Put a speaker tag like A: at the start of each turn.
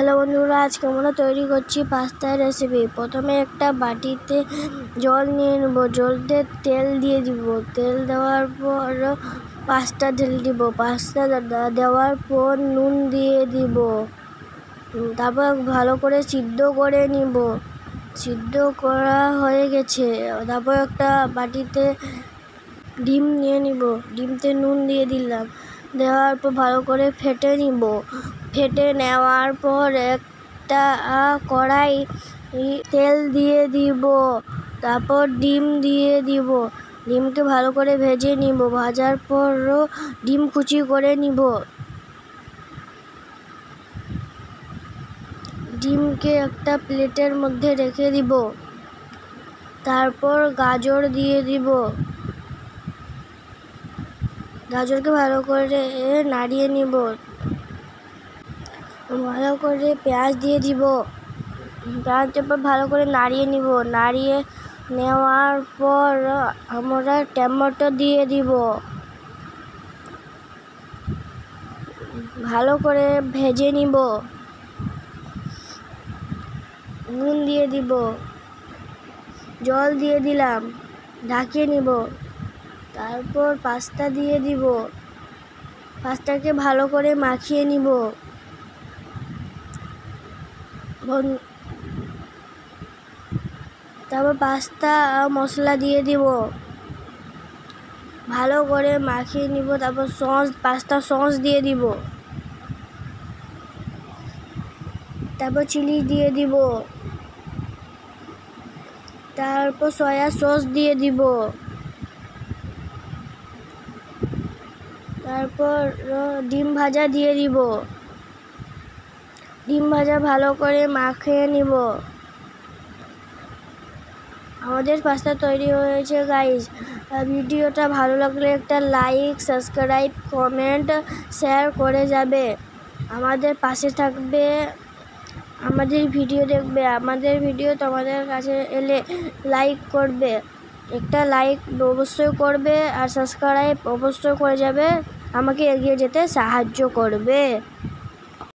A: Hello বন্ধুরা, আজকে আমরা তৈরি করছি পাস্তার রেসিপি। প্রথমে একটা বাটিতে জল নিয়ে নেব, জলতে তেল দিয়ে দিব। তেল দেওয়ার পর পাস্তা ঢেলে দিব। পাস্তা দেওয়ার পর নুন দিয়ে দিব। তারপর ভালো করে সিদ্ধ করে নিব। সিদ্ধ করা হয়ে গেছে। তারপর একটা বাটিতে ডিম নিয়ে নিব, ডিমতে নুন দিয়ে দিলাম। দেওয়ার পর ভালো করে ফেটে নিব। ফেটে নেওয়ার পর একটা কড়াই তেল দিয়ে দিব। তারপর ডিম দিয়ে দিব। ডিমকে ভালো করে ভেজে নিব। ভাজার পর ডিম কুচি করে নিব। ডিমকে একটা প্লেটের মধ্যে রেখে দিব। তারপর গাজর দিয়ে দিব। গাজরকে ভালো করে নাড়িয়ে নিব। ভালো করে পেঁয়াজ দিয়ে দিব। পেঁয়াজের পর ভালো করে নাড়িয়ে নিব। নাড়িয়ে নেওয়ার পর আমরা টমেটো দিয়ে দিব। ভালো করে ভেজে নিব। নুন দিয়ে দিব। জল দিয়ে দিলাম। ঢাকিয়ে নিব। তারপর পাস্তা দিয়ে দিব। পাস্তাকে ভালো করে মাখিয়ে নিব। তারপর পাস্তা মশলা দিয়ে দিব। ভালো করে মাখিয়ে নিব। তারপর পাস্তা সস দিয়ে দিব। তারপর চিলি দিয়ে দিব। তারপর সয়া সস দিয়ে দিব। তারপর ডিম ভাজা দিয়ে দিব। ডিম ভাজা ভালো করে মাখিয়ে নিব। আমাদের পাস্তা তৈরি হয়েছে গাইস। ভিডিওটা ভালো লাগলে একটা লাইক, সাবস্ক্রাইব, কমেন্ট, শেয়ার করে যাবে। আমাদের পাশে থাকবে, আমাদের ভিডিও দেখবে। আমাদের ভিডিও তোমাদের কাছে এলে লাইক করবে। একটা লাইক অবশ্যই করবে আর সাবস্ক্রাইব অবশ্যই করে যাবে। আমাকে এগিয়ে যেতে সাহায্য করবে।